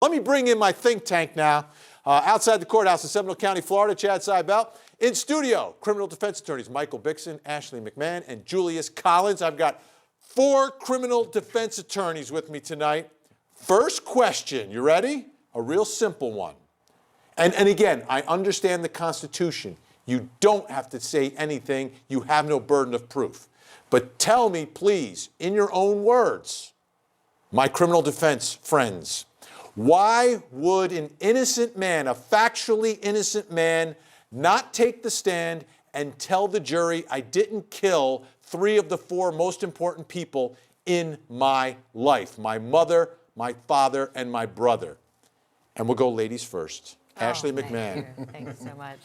Let me bring in my think tank now. Outside the courthouse in Seminole County, Florida, Chad Seibel. In studio, criminal defense attorneys Michael Bixon, Ashley McMahon, and Julius Collins. I've got 4 criminal defense attorneys with me tonight. First question, you ready? A real simple one. And again, I understand the Constitution. You don't have to say anything. You have no burden of proof. But tell me, please, in your own words, my criminal defense friends, why would an innocent man, a factually innocent man, not take the stand and tell the jury, I didn't kill 3 of the 4 most important people in my life, my mother, my father, and my brother? And we'll go ladies first. Ashley McMahon. Thanks so much.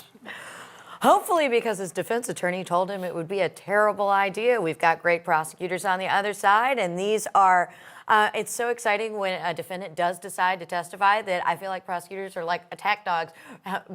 Hopefully because his defense attorney told him it would be a terrible idea. We've got great prosecutors on the other side, and these are, it's so exciting when a defendant does decide to testify that I feel like prosecutors are like attack dogs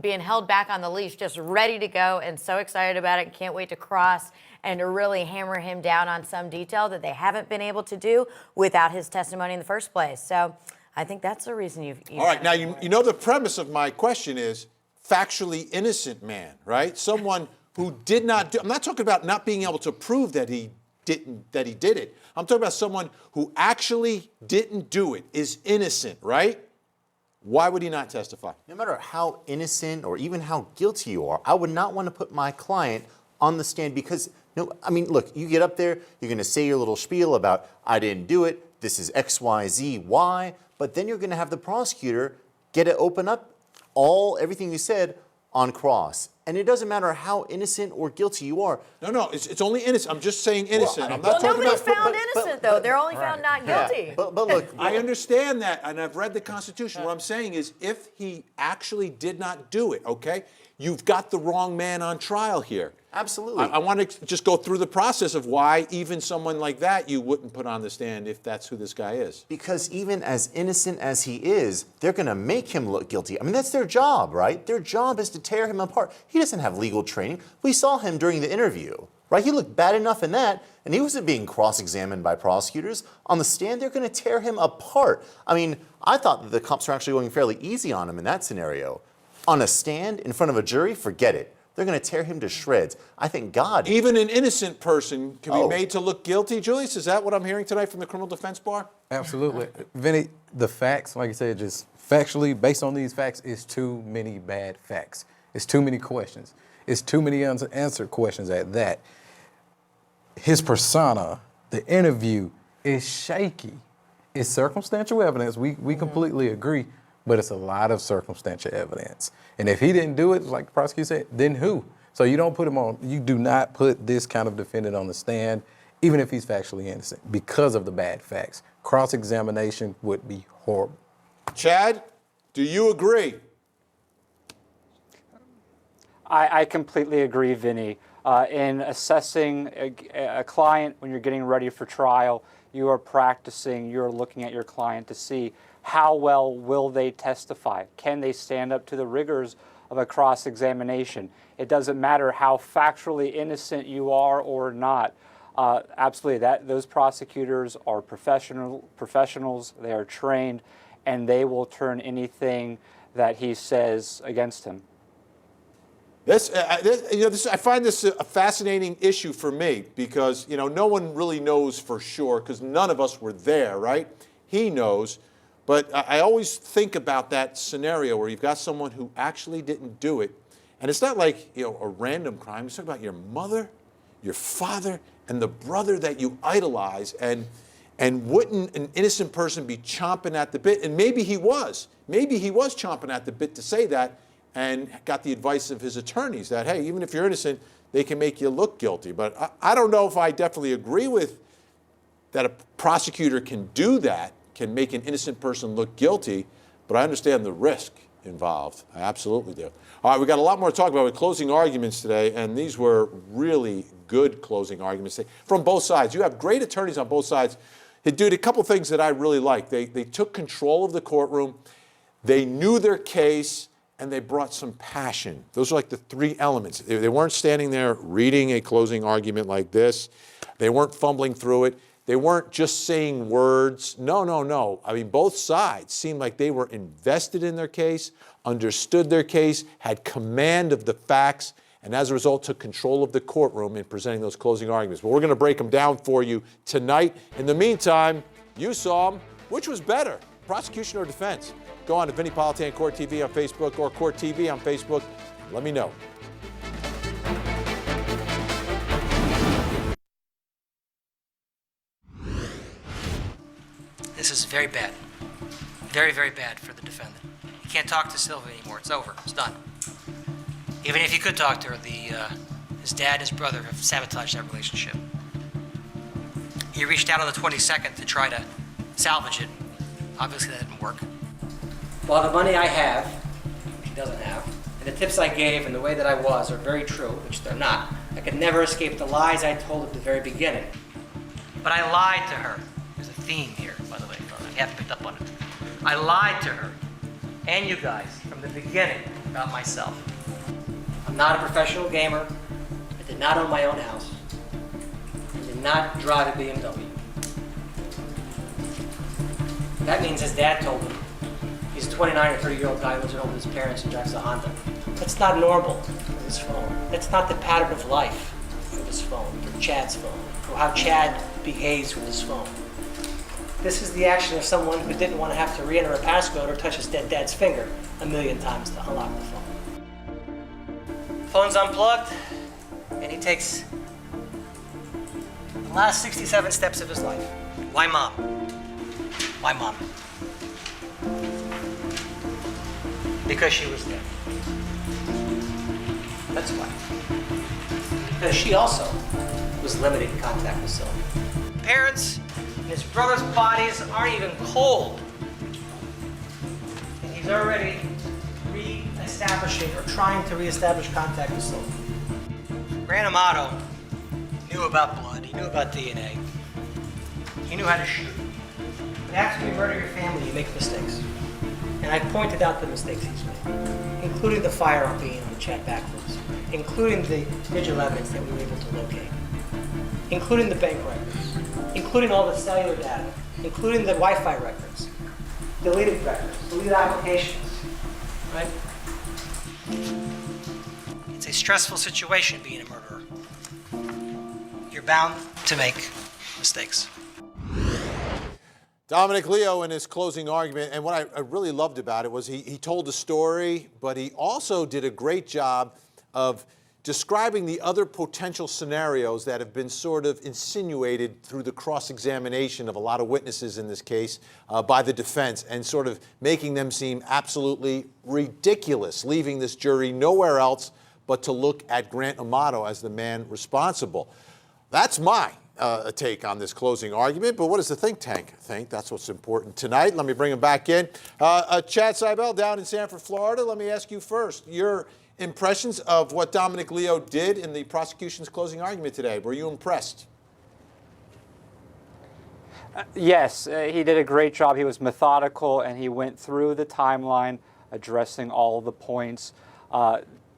being held back on the leash, just ready to go and so excited about it and can't wait to cross and to really hammer him down on some detail that they haven't been able to do without his testimony in the first place. So I think that's the reason you've all right, now you know the premise of my question is factually innocent man, right? Someone who did not do, I'm not talking about not being able to prove that he did it. I'm talking about someone who actually didn't do it, is innocent, right? Why would he not testify? No matter how innocent or even how guilty you are, I would not want to put my client on the stand because, I mean, look, you get up there, you're going to say your little spiel about, I didn't do it, this is X, Y, Z, Y, but then you're going to have the prosecutor get to open up everything you said on cross. And it doesn't matter how innocent or guilty you are. No, it's only innocent. I'm just saying innocent. I'm not talking nobody's about... found innocent, though. They're only found not guilty. Yeah. But look... I understand that, and I've read the Constitution. What I'm saying is if he actually did not do it, okay, you've got the wrong man on trial here. Absolutely. I want to just go through the process of why even someone like that you wouldn't put on the stand if that's who this guy is. Because even as innocent as he is, they're going to make him look guilty. I mean, that's their job, right? Their job is to tear him apart. He doesn't have legal training. We saw him during the interview, right? He looked bad enough in that, and he wasn't being cross-examined by prosecutors. On the stand, they're going to tear him apart. I mean, I thought that the cops were actually going fairly easy on him in that scenario. On a stand, in front of a jury, forget it. They're going to tear him to shreds. I think God... Even an innocent person can be made to look guilty, Julius? Is that what I'm hearing tonight from the criminal defense bar? Absolutely. Vinny, the facts, like you said, just factually, based on these facts, is too many bad facts. It's too many questions. It's too many unanswered questions at that. His persona, the interview, is shaky. It's circumstantial evidence. We completely agree. But it's a lot of circumstantial evidence. And if he didn't do it, like the prosecutor said, then who? So you don't put him on, you do not put this kind of defendant on the stand, even if he's factually innocent, because of the bad facts. Cross-examination would be horrible. Chad, do you agree? I completely agree, Vinny. In assessing a client when you're getting ready for trial, you are practicing, you're looking at your client to see how well will they testify? Can they stand up to the rigors of a cross-examination? It doesn't matter how factually innocent you are or not. Absolutely, those prosecutors are professionals, they are trained, and they will turn anything that he says against him. I find this a fascinating issue for me because, no one really knows for sure because none of us were there, right? He knows. But I always think about that scenario where you've got someone who actually didn't do it. And it's not like, a random crime. It's talking about your mother, your father, and the brother that you idolize. And wouldn't an innocent person be chomping at the bit? And maybe he was. Maybe he was chomping at the bit to say that and got the advice of his attorneys that, hey, even if you're innocent, they can make you look guilty. But I don't know if I definitely agree with that a prosecutor can do that, can make an innocent person look guilty, but I understand the risk involved. I absolutely do. All right, we got a lot more to talk about with closing arguments today, and these were really good closing arguments from both sides. You have great attorneys on both sides. They did a couple things that I really like. They took control of the courtroom, they knew their case, and they brought some passion. Those are like the 3 elements. They weren't standing there reading a closing argument like this. They weren't fumbling through it. They weren't just saying words. No, no, no. I mean, both sides seemed like they were invested in their case, understood their case, had command of the facts, and as a result took control of the courtroom in presenting those closing arguments. But we're going to break them down for you tonight. In the meantime, you saw them. Which was better, prosecution or defense? Go on to Vinny Politan Court TV on Facebook or Court TV on Facebook. Let me know. This is very bad. Very, very bad for the defendant. He can't talk to Sylvia anymore. It's over. It's done. Even if he could talk to her, his dad and his brother have sabotaged that relationship. He reached out on the 22nd to try to salvage it. Obviously, that didn't work. Well, the money I have, which he doesn't have, and the tips I gave and the way that I was are very true, which they're not. I could never escape the lies I told at the very beginning. But I lied to her. There's a theme here, by the way, if you haven't picked up on it. I lied to her and you guys from the beginning about myself. I'm not a professional gamer. I did not own my own house. I did not drive a BMW. That means his dad told him. He's a 29 or 30-year-old guy who lives at home with his parents and drives a Honda. That's not normal for this phone. That's not the pattern of life for this phone, for Chad's phone, for how Chad behaves with his phone. This is the action of someone who didn't want to have to re-enter a passcode or touch his dead dad's finger a million times to unlock the phone. Phone's unplugged, and he takes the last 67 steps of his life. Why mom? Why mom? Because she was dead. That's why. Because she also was limited in contact with Sylvia. Parents and his brother's bodies aren't even cold. And he's already re-establishing or trying to re-establish contact with Sylvia. Grant Amato knew about blood. He knew about DNA. He knew how to shoot. But after you murder your family, you make mistakes. And I pointed out the mistakes he's made, including the firearm being on the Chad backwards, including the digital evidence that we were able to locate, including the bank records, including all the cellular data, including the Wi-Fi records, deleted records, deleted applications, right? It's a stressful situation being a murderer. You're bound to make mistakes. Dominic Leo in his closing argument, and what I really loved about it was he told a story, but he also did a great job of describing the other potential scenarios that have been sort of insinuated through the cross-examination of a lot of witnesses in this case by the defense, and sort of making them seem absolutely ridiculous, leaving this jury nowhere else but to look at Grant Amato as the man responsible. That's my take on this closing argument, but what does the think tank think? That's what's important tonight. Let me bring him back in. Chad Seibel down in Sanford, Florida. Let me ask you first, your impressions of what Dominic Leo did in the prosecution's closing argument today. Were you impressed? Yes, he did a great job. He was methodical, and he went through the timeline, addressing all the points.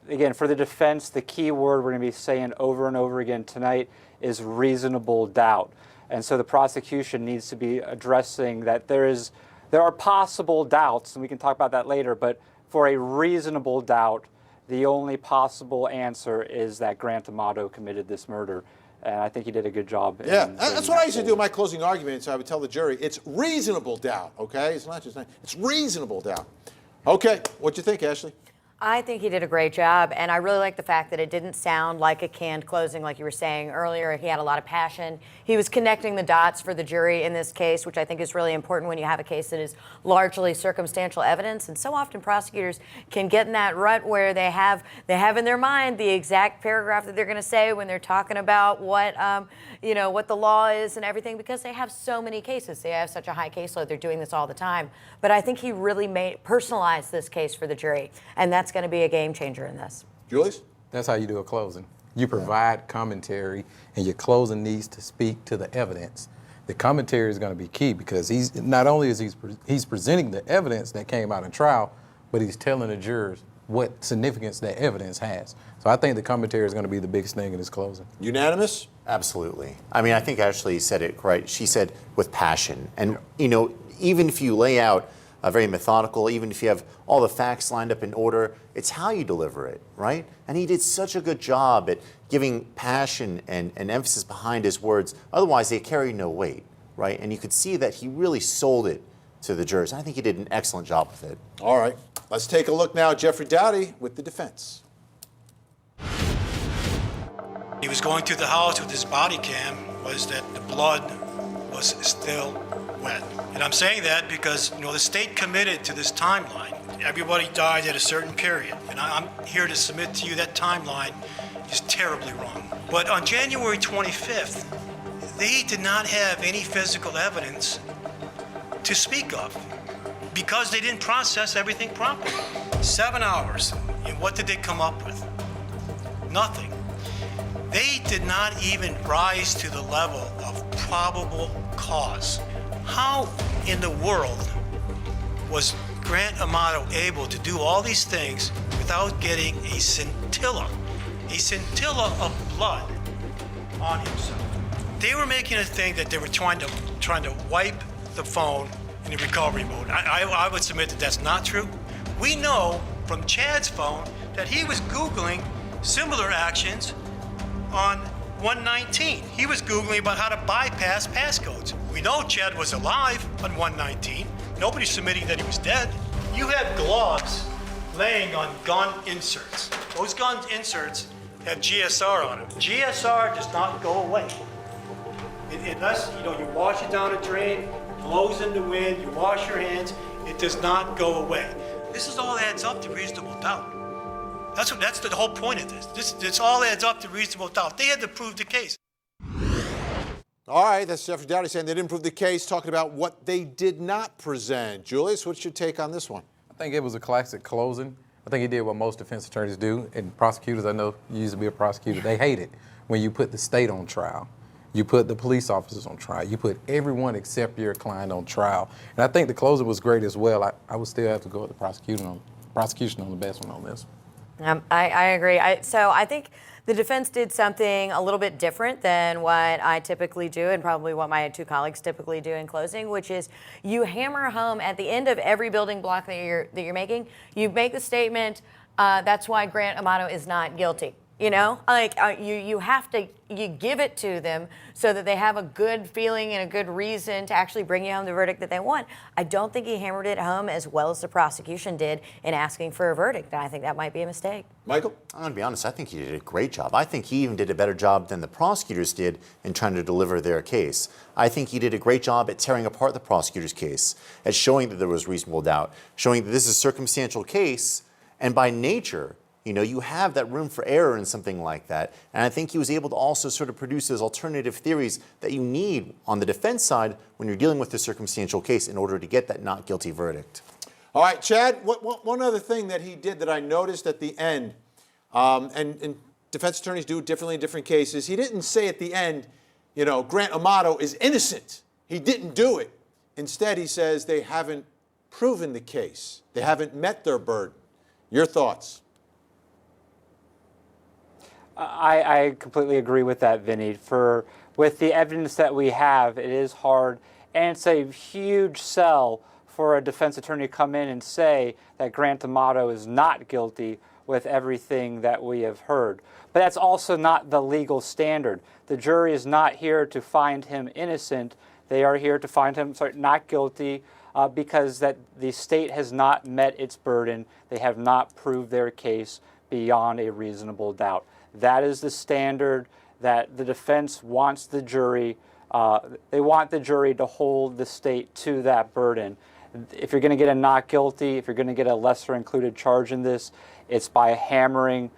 Again, for the defense, the key word we're going to be saying over and over again tonight is reasonable doubt. And so the prosecution needs to be addressing that there are possible doubts, and we can talk about that later, but for a reasonable doubt, the only possible answer is that Grant Amato committed this murder. And I think he did a good job. Yeah, that's what I used to do in my closing arguments. I would tell the jury, it's reasonable doubt, okay? It's not just, it's reasonable doubt. Okay, what'd you think, Ashley? I think he did a great job, and I really like the fact that it didn't sound like a canned closing like you were saying earlier. He had a lot of passion. He was connecting the dots for the jury in this case, which I think is really important when you have a case that is largely circumstantial evidence. And so often prosecutors can get in that rut where they have in their mind the exact paragraph that they're going to say when they're talking about what what the law is and everything, because they have so many cases. They have such a high caseload. They're doing this all the time. But I think he really personalized this case for the jury, and that's going to be a game changer in this. Julius? That's how you do a closing. You provide commentary, and your closing needs to speak to the evidence. The commentary is going to be key because he's not only is he's presenting the evidence that came out in trial, but he's telling the jurors what significance that evidence has. So I think the commentary is going to be the biggest thing in this closing. Unanimous? Absolutely. I mean, I think Ashley said it right. She said with passion. And, you know, even if you lay out a very methodical, even if you have all the facts lined up in order, it's how you deliver it, right? And he did such a good job at giving passion and emphasis behind his words. Otherwise, they carry no weight, right? And you could see that he really sold it to the jurors. I think he did an excellent job with it. All right. Let's take a look now at Jeffrey Dowdy with the defense. He was going through the house with his body cam, was that the blood was still wet. And I'm saying that because, you know, the state committed to this timeline. Everybody died at a certain period. And I'm here to submit to you that timeline is terribly wrong. But on January 25th, they did not have any physical evidence to speak of because they didn't process everything properly. 7 hours, and what did they come up with? Nothing. They did not even rise to the level of probable cause. How in the world was Grant Amato able to do all these things without getting a scintilla of blood on himself? They were making a thing that they were trying to wipe the phone in the recovery mode. I would submit that that's not true. We know from Chad's phone that he was Googling similar actions on 119. He was Googling about how to bypass passcodes. We know Chad was alive on 119. Nobody's submitting that he was dead. You have gloves laying on gun inserts. Those gun inserts have GSR on them. GSR does not go away. Unless, you know, you wash it down a drain, blows in the wind, you wash your hands, it does not go away. This is all adds up to reasonable doubt. That's the whole point of this. This all adds up to reasonable doubt. They had to prove the case. All right, that's Jeffrey Dowdy saying they didn't prove the case, talking about what they did not present. Julius, what's your take on this one? I think it was a classic closing. I think he did what most defense attorneys do, and prosecutors, I know you used to be a prosecutor, they hate it when you put the state on trial. You put the police officers on trial. You put everyone except your client on trial. And I think the closing was great as well. I would still have to go with the prosecution on the best one on this. I agree. So I think the defense did something a little bit different than what I typically do and probably what my two colleagues typically do in closing, which is you hammer home at the end of every building block that you're making, you make the statement, that's why Grant Amato is not guilty. You know, like you have to, you give it to them so that they have a good feeling and a good reason to actually bring you home the verdict that they want. I don't think he hammered it home as well as the prosecution did in asking for a verdict. And I think that might be a mistake. Michael? I'm going to be honest, I think he did a great job. I think he even did a better job than the prosecutors did in trying to deliver their case. I think he did a great job at tearing apart the prosecutor's case, at showing that there was reasonable doubt, showing that this is a circumstantial case, and by nature, you know, you have that room for error in something like that. And I think he was able to also sort of produce those alternative theories that you need on the defense side when you're dealing with a circumstantial case in order to get that not guilty verdict. All right, Chad, one other thing that he did that I noticed at the end, and defense attorneys do it differently in different cases, he didn't say at the end, you know, Grant Amato is innocent. He didn't do it. Instead, he says they haven't proven the case. They haven't met their burden. Your thoughts? I completely agree with that, Vinny. With the evidence that we have, it is hard, and it's a huge sell for a defense attorney to come in and say that Grant Amato is not guilty with everything that we have heard. But that's also not the legal standard. The jury is not here to find him innocent. They are here to find him not guilty because that the state has not met its burden. They have not proved their case beyond a reasonable doubt. That is the standard that the defense wants the jury. They want the jury to hold the state to that burden. If you're going to get a not guilty, if you're going to get a lesser included charge in this, it's by hammering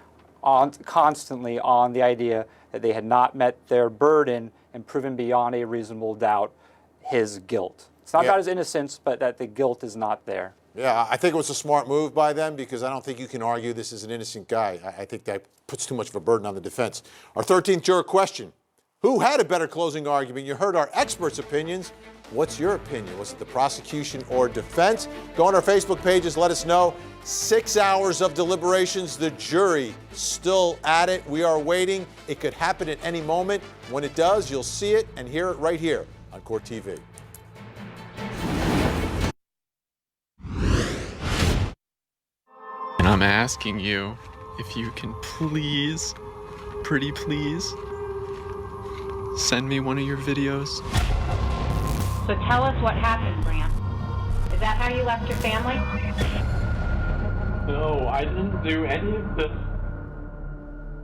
constantly on the idea that they had not met their burden and proven beyond a reasonable doubt his guilt. It's not about his innocence, but that the guilt is not there. Yeah, I think it was a smart move by them because I don't think you can argue this is an innocent guy. I think that puts too much of a burden on the defense. Our 13th juror question, who had a better closing argument? You heard our experts' opinions. What's your opinion? Was it the prosecution or defense? Go on our Facebook pages, let us know. 6 hours of deliberations, the jury still at it. We are waiting. It could happen at any moment. When it does, you'll see it and hear it right here on Court TV. And I'm asking you if you can please, pretty please, send me one of your videos. So tell us what happened, Grant. Is that how you left your family? No, I didn't do any of this.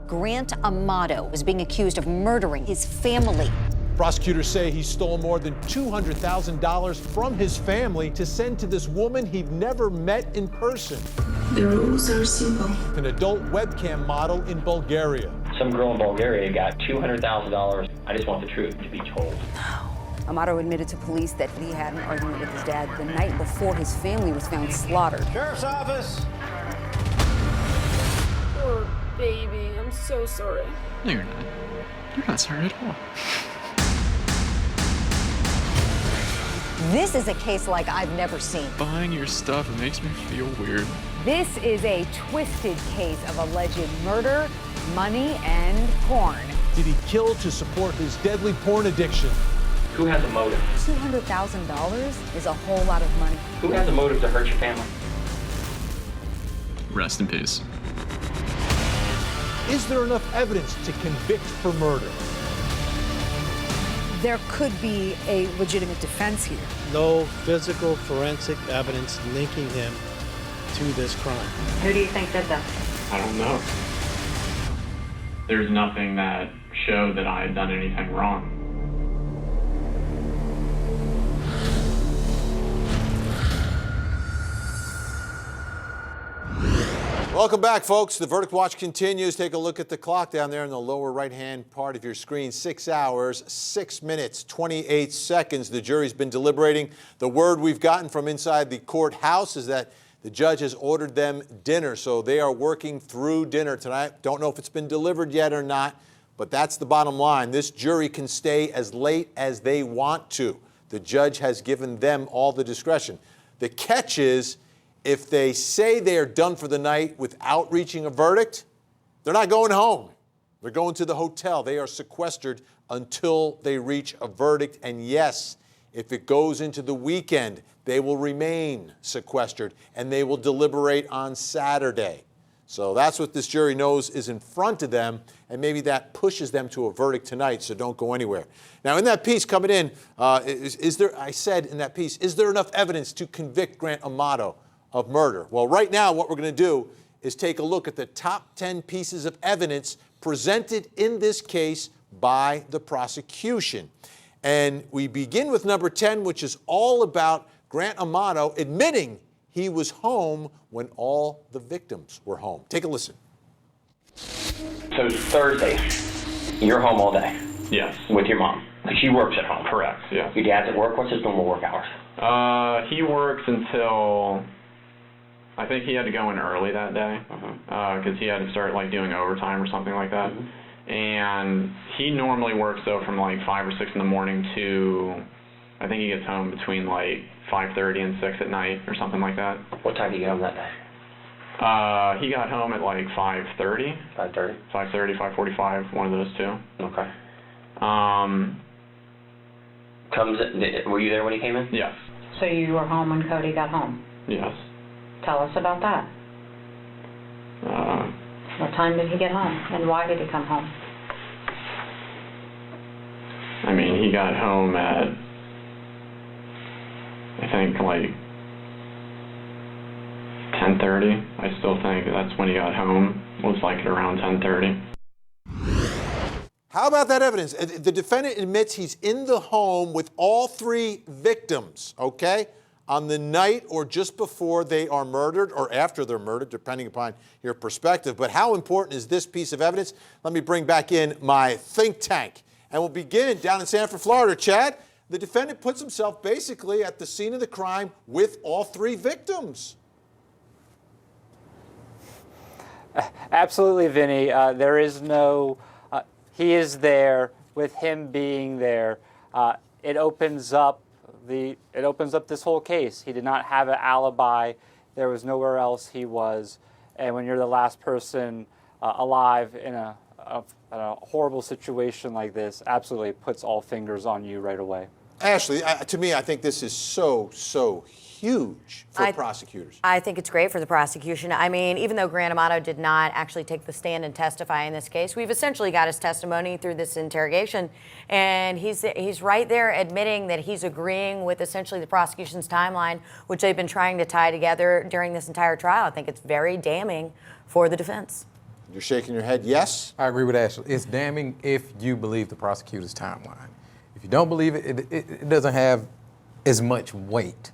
Grant Amato is being accused of murdering his family. Prosecutors say he stole more than $200,000 from his family to send to this woman he'd never met in person. The rules are simple. An adult webcam model in Bulgaria. Some girl in Bulgaria got $200,000. I just want the truth to be told. Amato admitted to police that he had an argument with his dad the night before his family was found slaughtered. Sheriff's Office! Poor baby, I'm so sorry. No, you're not. You're not sorry at all. This is a case like I've never seen. Buying your stuff, it makes me feel weird. This is a twisted case of alleged murder, money, and porn. Did he kill to support his deadly porn addiction? Who has a motive? $200,000 is a whole lot of money. Who has a motive to hurt your family? Rest in peace. Is there enough evidence to convict for murder? There could be a legitimate defense here. No physical forensic evidence linking him to this crime. Who do you think did that? I don't know. There's nothing that showed that I had done anything wrong. Welcome back, folks. The Verdict Watch continues. Take a look at the clock down there in the lower right-hand part of your screen. 6 hours, 6 minutes, 28 seconds. The jury's been deliberating. The word we've gotten from inside the courthouse is that the judge has ordered them dinner, so they are working through dinner tonight. Don't know if it's been delivered yet or not, but that's the bottom line. This jury can stay as late as they want to. The judge has given them all the discretion. The catch is, if they say they are done for the night without reaching a verdict, they're not going home. They're going to the hotel. They are sequestered until they reach a verdict. And yes, if it goes into the weekend, they will remain sequestered and they will deliberate on Saturday. So that's what this jury knows is in front of them, and maybe that pushes them to a verdict tonight, so don't go anywhere. Now, in that piece coming in, I said in that piece, is there enough evidence to convict Grant Amato of murder? Well, right now, what we're going to do is take a look at the top 10 pieces of evidence presented in this case by the prosecution. And we begin with number 10, which is all about Grant Amato admitting he was home when all the victims were home. Take a listen. So Thursday, you're home all day? Yes. With your mom? Because she works at home? Correct, yes. Your dad's at work? What's his normal work hours? He works until... I think he had to go in early that day because he had to start like doing overtime or something like that. And he normally works though from like 5 or 6 in the morning to, I think he gets home between like 5:30 and 6 at night or something like that. What time did you get home that day? He got home at like 5:30. 5:30? 5:30, 5:45, one of those two. Okay. Were you there when he came in? Yes. So you were home when Cody got home? Yes. Tell us about that. What time did he get home, and why did he come home? I mean, he got home at, I think, like 10:30. I still think that's when he got home. Most likely around 10:30. How about that evidence? The defendant admits he's in the home with all 3 victims, okay, on the night or just before they are murdered or after they're murdered, depending upon your perspective. But how important is this piece of evidence? Let me bring back in my think tank. And we'll begin down in Sanford, Florida. Chad, the defendant puts himself basically at the scene of the crime with all 3 victims. Absolutely, Vinny. There is no, he is there with him being there. It opens up it opens up this whole case. He did not have an alibi. There was nowhere else he was. And when you're the last person alive in a horrible situation like this, absolutely puts all fingers on you right away. Ashley, to me, I think this is so huge for prosecutors. I think it's great for the prosecution. I mean, even though Grant Amato did not actually take the stand and testify in this case, we've essentially got his testimony through this interrogation, and he's right there admitting that he's agreeing with essentially the prosecution's timeline, which they've been trying to tie together during this entire trial. I think it's very damning for the defense. You're shaking your head yes? I agree with Ashley. It's damning if you believe the prosecutor's timeline. If you don't believe it, it doesn't have as much weight.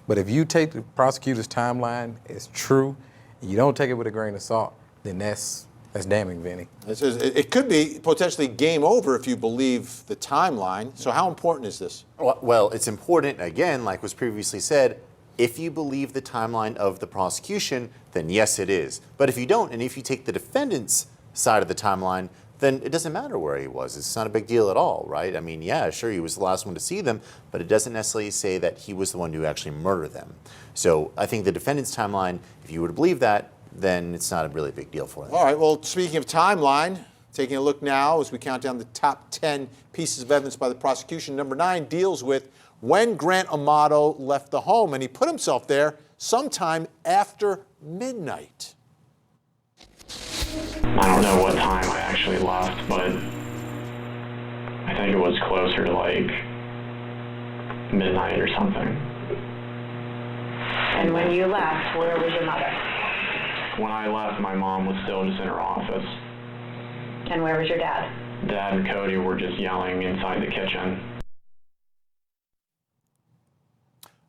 But if you take the prosecutor's timeline as true, and you don't take it with a grain of salt, then that's damning, Vinny. It could be potentially game over if you believe the timeline. So how important is this? Well, it's important, again, like was previously said, if you believe the timeline of the prosecution, then yes, it is. But if you don't, and if you take the defendant's side of the timeline, then it doesn't matter where he was. It's not a big deal at all, right? I mean, yeah, sure, he was the last one to see them, but it doesn't necessarily say that he was the one who actually murdered them. So I think the defendant's timeline, if you were to believe that, then it's not a really big deal for them. All right, well, speaking of timeline, taking a look now as we count down the top 10 pieces of evidence by the prosecution. Number 9 deals with when Grant Amato left the home, and he put himself there sometime after midnight. I don't know what time I actually left, but I think it was closer to like midnight or something. And when you left, where was your mother? When I left, my mom was still just in her office. And where was your dad? Dad and Cody were just yelling inside the kitchen.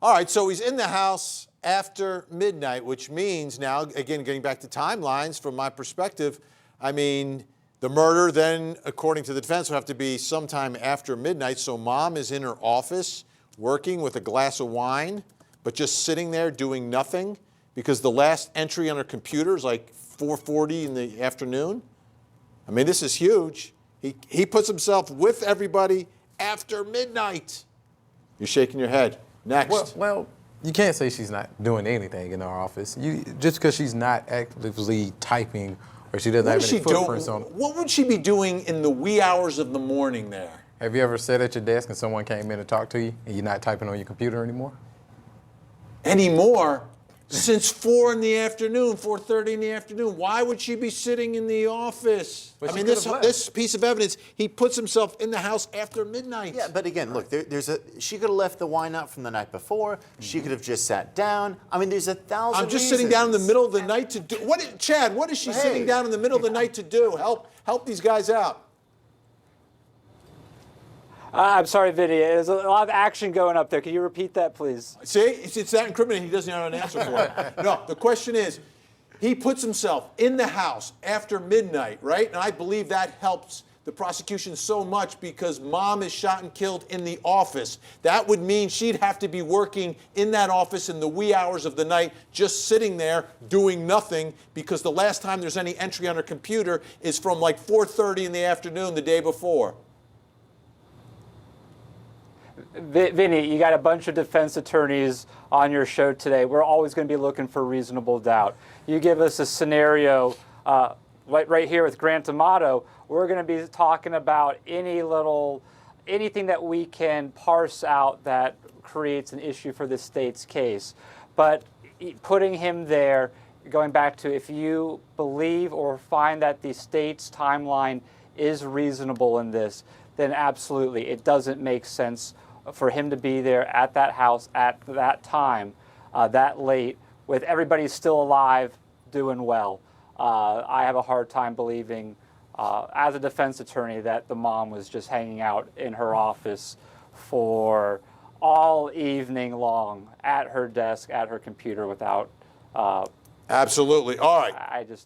All right, so he's in the house after midnight, which means now, again, getting back to timelines from my perspective, I mean, the murder then, according to the defense, would have to be sometime after midnight. So mom is in her office working with a glass of wine, but just sitting there doing nothing because the last entry on her computer is like 4:40 in the afternoon. I mean, this is huge. He puts himself with everybody after midnight. You're shaking your head. Next. Well, you can't say she's not doing anything in our office. Just because she's not actively typing or she doesn't have any footprints on it. What would she be doing in the wee hours of the morning there? Have you ever sat at your desk and someone came in to talk to you and you're not typing on your computer anymore? Anymore? Since 4 in the afternoon, 4:30 in the afternoon. Why would she be sitting in the office? But I mean, this piece of evidence, he puts himself in the house after midnight. Yeah, but again, look, she could have left the wine out from the night before. She could have just sat down. I mean, there's 1,000 I'm just reasons. sitting down in the middle of the night to do, Chad, what is she sitting down in the middle of the night to do? Help these guys out. I'm sorry, Vinny. There's a lot of action going up there. Can you repeat that, please? See, it's that incriminating. He doesn't have an answer for it. No, the question is, he puts himself in the house after midnight, right? And I believe that helps the prosecution so much because mom is shot and killed in the office. That would mean she'd have to be working in that office in the wee hours of the night, just sitting there doing nothing because the last time there's any entry on her computer is from like 4:30 in the afternoon the day before. Vinny, you got a bunch of defense attorneys on your show today. We're always going to be looking for reasonable doubt. You give us a scenario right here with Grant Amato. We're going to be talking about anything that we can parse out that creates an issue for the state's case. But putting him there, going back to if you believe or find that the state's timeline is reasonable in this, then absolutely it doesn't make sense for him to be there at that house at that time, that late, with everybody still alive, doing well. I have a hard time believing, as a defense attorney, that the mom was just hanging out in her office for all evening long at her desk, at her computer without... Absolutely. All right.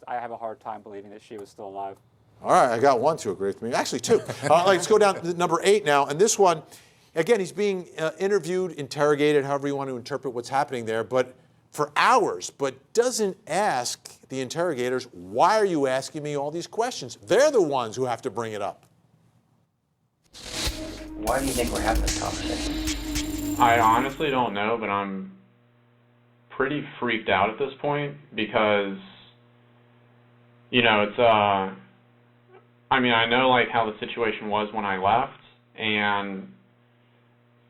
I have a hard time believing that she was still alive. All right, I got one to agree with me. Actually, two. Let's go down to number 8 now. And this one, again, he's being interviewed, interrogated, however you want to interpret what's happening there, but for hours, but doesn't ask the interrogators, why are you asking me all these questions? They're the ones who have to bring it up. Why do you think we're having this conversation? I honestly don't know, but I'm pretty freaked out at this point because, you know, it's, I mean, I know, like, how the situation was when I left, and,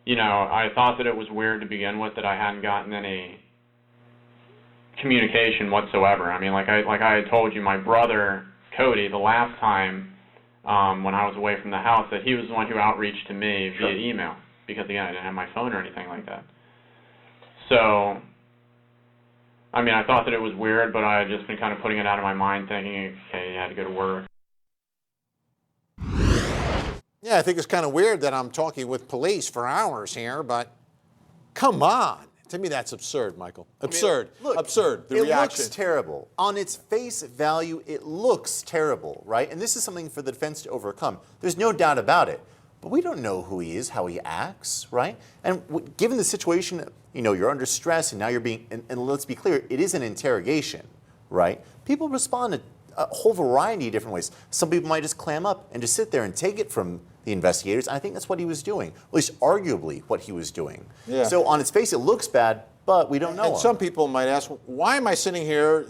you know, I thought that it was weird to begin with that I hadn't gotten any communication whatsoever. I mean, like I had told you, my brother, Cody, the last time when I was away from the house, that he was the one who outreached to me via email, because, again, I didn't have my phone or anything like that. So, I mean, I thought that it was weird, but I had just been kind of putting it out of my mind, thinking, okay, you had to go to work. Yeah, I think it's kind of weird that I'm talking with police for hours here, but come on. To me, that's absurd, Michael. Absurd. I mean, look, absurd. The it reaction. looks terrible. On its face value, it looks terrible, right? And this is something for the defense to overcome. There's no doubt about it. But we don't know who he is, how he acts, right? And given the situation, you know, you're under stress and now you're being, and let's be clear, it is an interrogation, right? People respond in a whole variety of different ways. Some people might just clam up and just sit there and take it from the investigators. I think that's what he was doing, at least arguably what he was doing. Yeah. So on its face, it looks bad, but we don't know. And some people might ask, why am I sitting here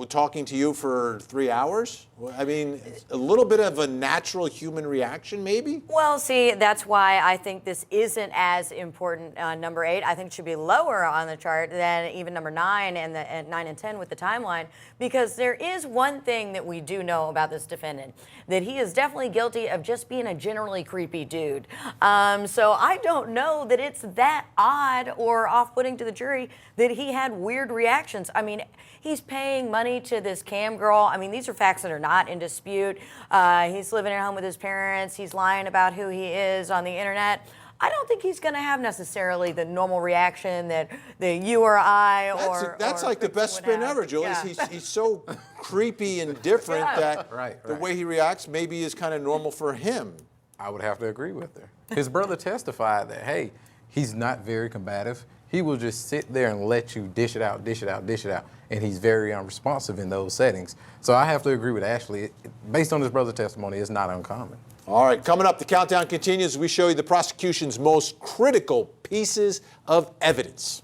talking to you for 3 hours? I mean, a little bit of a natural human reaction, maybe? Well, see, that's why I think this isn't as important. Number 8, I think it should be lower on the chart than even number 9 and the 9 and 10 with the timeline, because there is one thing that we do know about this defendant, that he is definitely guilty of just being a generally creepy dude. So I don't know that it's that odd or off-putting to the jury that he had weird reactions. I mean, he's paying money to this cam girl. I mean, these are facts that are not in dispute. He's living at home with his parents. He's lying about who he is on the internet. I don't think he's going to have necessarily the normal reaction that you or I That's like the best spin ever, Julius. Yeah. He's so creepy and different that the way he reacts maybe is kind of normal for him. I would have to agree with her. His brother testified that, hey, he's not very combative. He will just sit there and let you dish it out, dish it out, dish it out. And he's very unresponsive in those settings. So I have to agree with Ashley. Based on his brother's testimony, it's not uncommon. All right, coming up, the countdown continues. We show you the prosecution's most critical pieces of evidence.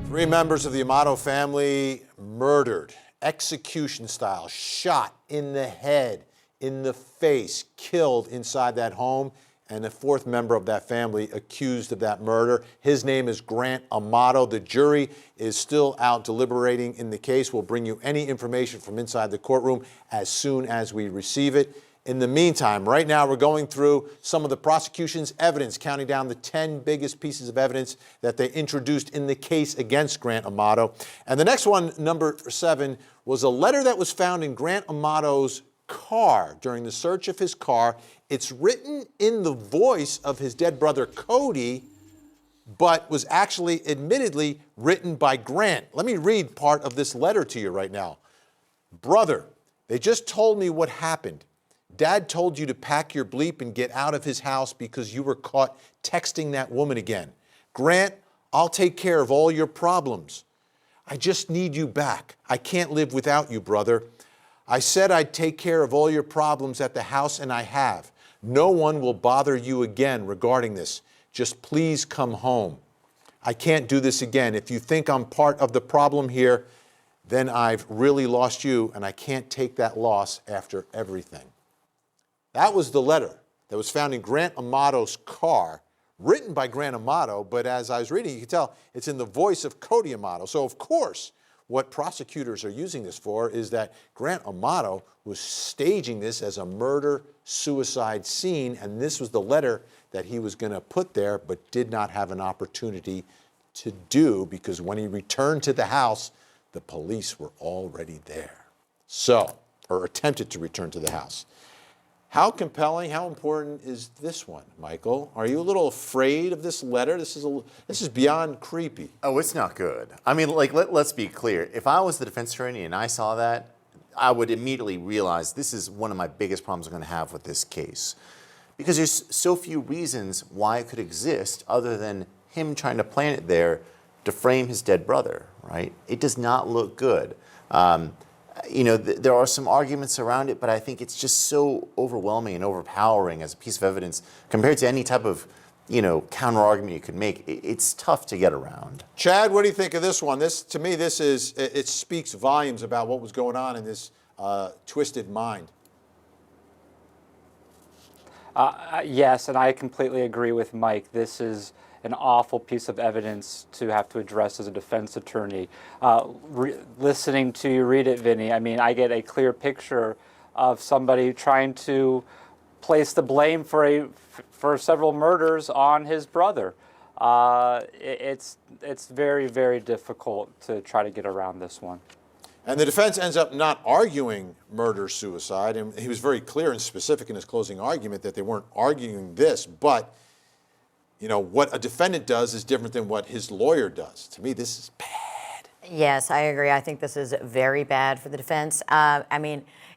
Three members of the Amato family murdered, execution style, shot in the head, in the face, killed inside that home, and a fourth member of that family accused of that murder. His name is Grant Amato. The jury is still out deliberating in the case. We'll bring you any information from inside the courtroom as soon as we receive it. In the meantime, right now we're going through some of the prosecution's evidence, counting down the 10 biggest pieces of evidence that they introduced in the case against Grant Amato. And the next one, number 7, was a letter that was found in Grant Amato's car during the search of his car. It's written in the voice of his dead brother Cody, but was actually admittedly written by Grant. Let me read part of this letter to you right now. Brother, they just told me what happened. Dad told you to pack your bleep and get out of his house because you were caught texting that woman again. Grant, I'll take care of all your problems. I just need you back. I can't live without you, brother. I said I'd take care of all your problems at the house, and I have. No one will bother you again regarding this. Just please come home. I can't do this again. If you think I'm part of the problem here, then I've really lost you, and I can't take that loss after everything. That was the letter that was found in Grant Amato's car, written by Grant Amato, but as I was reading, you can tell it's in the voice of Cody Amato. So, of course, what prosecutors are using this for is that Grant Amato was staging this as a murder-suicide scene, and this was the letter that he was going to put there, but did not have an opportunity to do, because when he returned to the house, the police were already there. So, or attempted to return to the house. How compelling, how important is this one, Michael? Are you a little afraid of this letter? This is beyond creepy. Oh, it's not good. I mean, like, let's be clear. If I was the defense attorney and I saw that, I would immediately realize this is one of my biggest problems I'm going to have with this case. because there's so few reasons why it could exist other than him trying to plant it there to frame his dead brother, right? It does not look good. There are some arguments around it, but I think it's just so overwhelming and overpowering as a piece of evidence compared to any type of, counter argument you could make. It's tough to get around. Chad, what do you think of this one? To me, it speaks volumes about what was going on in this twisted mind. Yes, and I completely agree with Mike. This is an awful piece of evidence to have to address as a defense attorney. Listening to you read it, Vinny, I mean, I get a clear picture of somebody trying to place the blame for several murders on his brother. It's very, very difficult to try to get around this one. And the defense ends up not arguing murder-suicide, and he was very clear and specific in his closing argument that they weren't arguing this, but what a defendant does is different than what his lawyer does. To me, this is bad. Yes, I agree. I think this is very bad for the defense.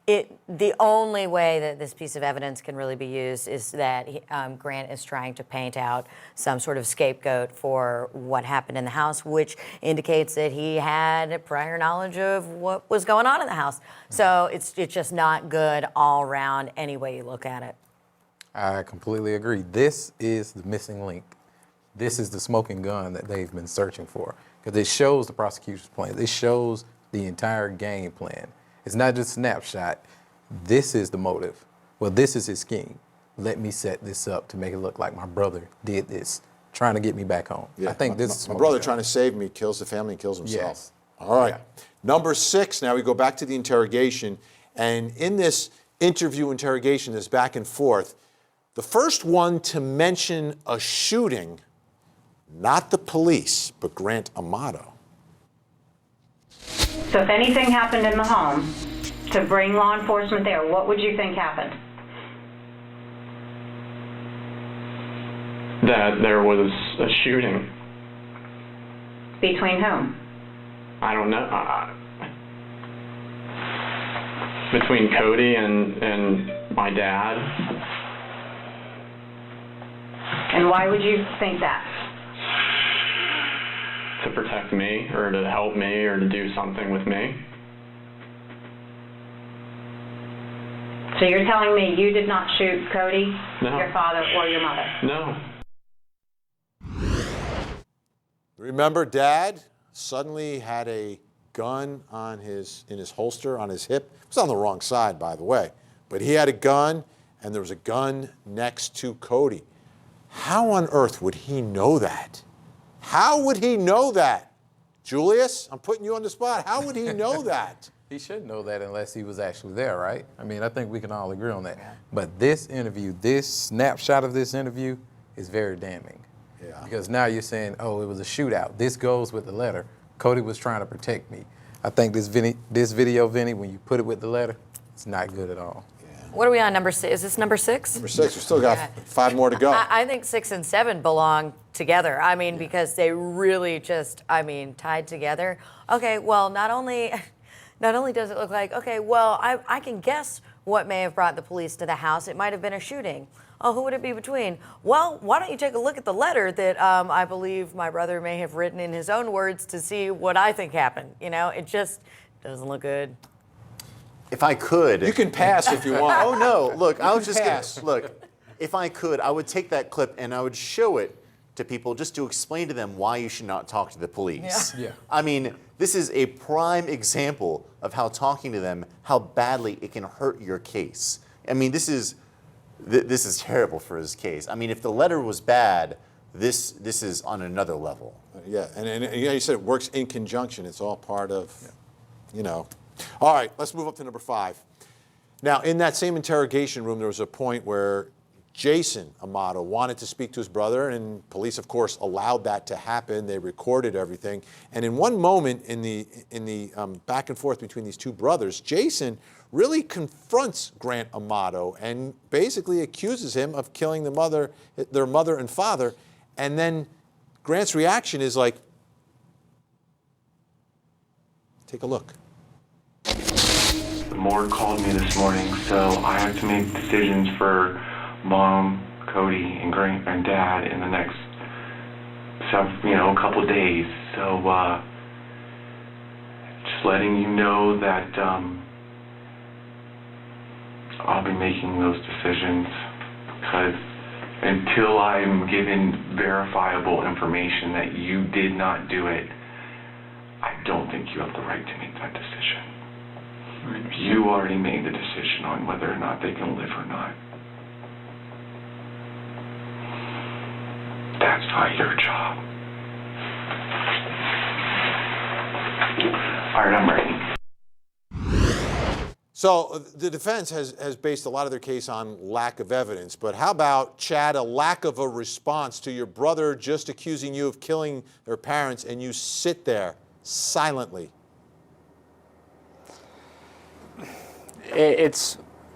The only way that this piece of evidence can really be used is that Grant is trying to paint out some sort of scapegoat for what happened in the house, which indicates that he had prior knowledge of what was going on in the house. So it's just not good all around any way you look at it. I completely agree. This is the missing link. This is the smoking gun that they've been searching for, because it shows the prosecution's plan. It shows the entire game plan. It's not just a snapshot. This is the motive. Well, this is his scheme. Let me set this up to make it look like my brother did this, trying to get me back home. Yeah, I think this is my brother trying to save me, kills the family, and kills himself. Yes. All right. Yeah. Number 6, now we go back to the interrogation. And in this interrogation, this back and forth, the first one to mention a shooting, not the police, but Grant Amato. So if anything happened in the home, to bring law enforcement there, what would you think happened? That there was a shooting. Between whom? I don't know. Between Cody and my dad. And why would you think that? To protect me, or to help me, or to do something with me. So you're telling me you did not shoot Cody, No. your father, or your mother? No. Remember, Dad suddenly had a gun in his holster on his hip. It was on the wrong side, by the way. But he had a gun, and there was a gun next to Cody. How on earth would he know that? How would he know that? Julius, I'm putting you on the spot. How would he know that? He should know that unless he was actually there, right? I mean, I think we can all agree on that. Yeah. But this interview, this snapshot of this interview is very damning. Yeah. Because now you're saying, oh, it was a shootout. This goes with the letter. Cody was trying to protect me. I think this video, Vinny, when you put it with the letter, it's not good at all. What are we on, number 6? Is this number 6? Number 6. We still got 5 more to go. I think 6 and 7 belong together. I mean, because they really just, tied together. Okay, well, not only does it look like, okay, well, I can guess what may have brought the police to the house. It might have been a shooting. Oh, who would it be between? Well, why don't you take a look at the letter that I believe my brother may have written in his own words to see what I think happened. It just doesn't look good. If I could. You can pass if you want. Oh, no. Look, I was just going to, look, if I could, I would take that clip and I would show it to people just to explain to them why you should not talk to the police. Yeah. I mean, this is a prime example of how talking to them, how badly it can hurt your case. I mean, this is terrible for his case. I mean, if the letter was bad, this is on another level. Yeah, and you said it works in conjunction. It's all part of, All right, let's move up to number 5. Now, in that same interrogation room, there was a point where Jason Amato wanted to speak to his brother, and police, of course, allowed that to happen. They recorded everything. And in one moment in the back and forth between these two brothers, Jason really confronts Grant Amato and basically accuses him of killing their mother and father. And then Grant's reaction is like, take a look. The morgue called me this morning, so I have to make decisions for Mom, Cody, and Dad in the next, couple days. So just letting you know that I'll be making those decisions, because until I'm given verifiable information that you did not do it, I don't think you have the right to make that decision. You already made the decision on whether or not they can live or not. That's not your job. All right, I'm ready. So the defense has based a lot of their case on lack of evidence, but how about, Chad, a lack of a response to your brother just accusing you of killing their parents, and you sit there silently?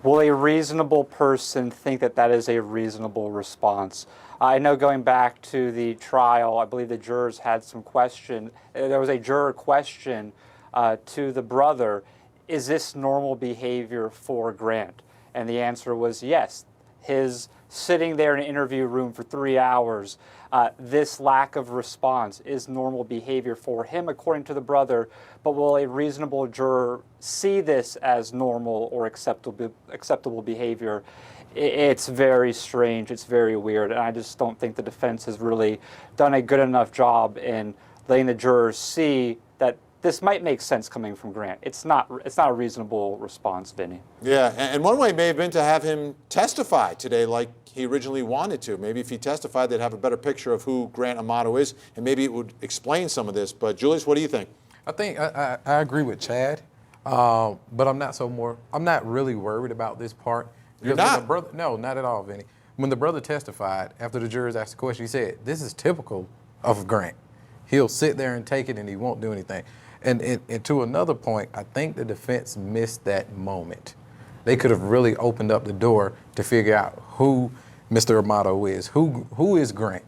Will a reasonable person think that that is a reasonable response? I know, going back to the trial, I believe the jurors had some question. There was a juror question to the brother, is this normal behavior for Grant? And the answer was yes. His sitting there in an interview room for 3 hours, this lack of response is normal behavior for him, according to the brother. But will a reasonable juror see this as normal or acceptable behavior? It's very strange. It's very weird. And I just don't think the defense has really done a good enough job in letting the jurors see that this might make sense coming from Grant. It's not a reasonable response, Vinny. Yeah, and one way may have been to have him testify today like he originally wanted to. Maybe if he testified, they'd have a better picture of who Grant Amato is, and maybe it would explain some of this. But Julius, what do you think? I think I agree with Chad, but I'm not really worried about this part. You're not? When the brother, no, not at all, Vinny. When the brother testified, after the jurors asked the question, he said, this is typical of Grant. He'll sit there and take it and he won't do anything. And to another point, I think the defense missed that moment. They could have really opened up the door to figure out who Mr. Amato is, who is Grant.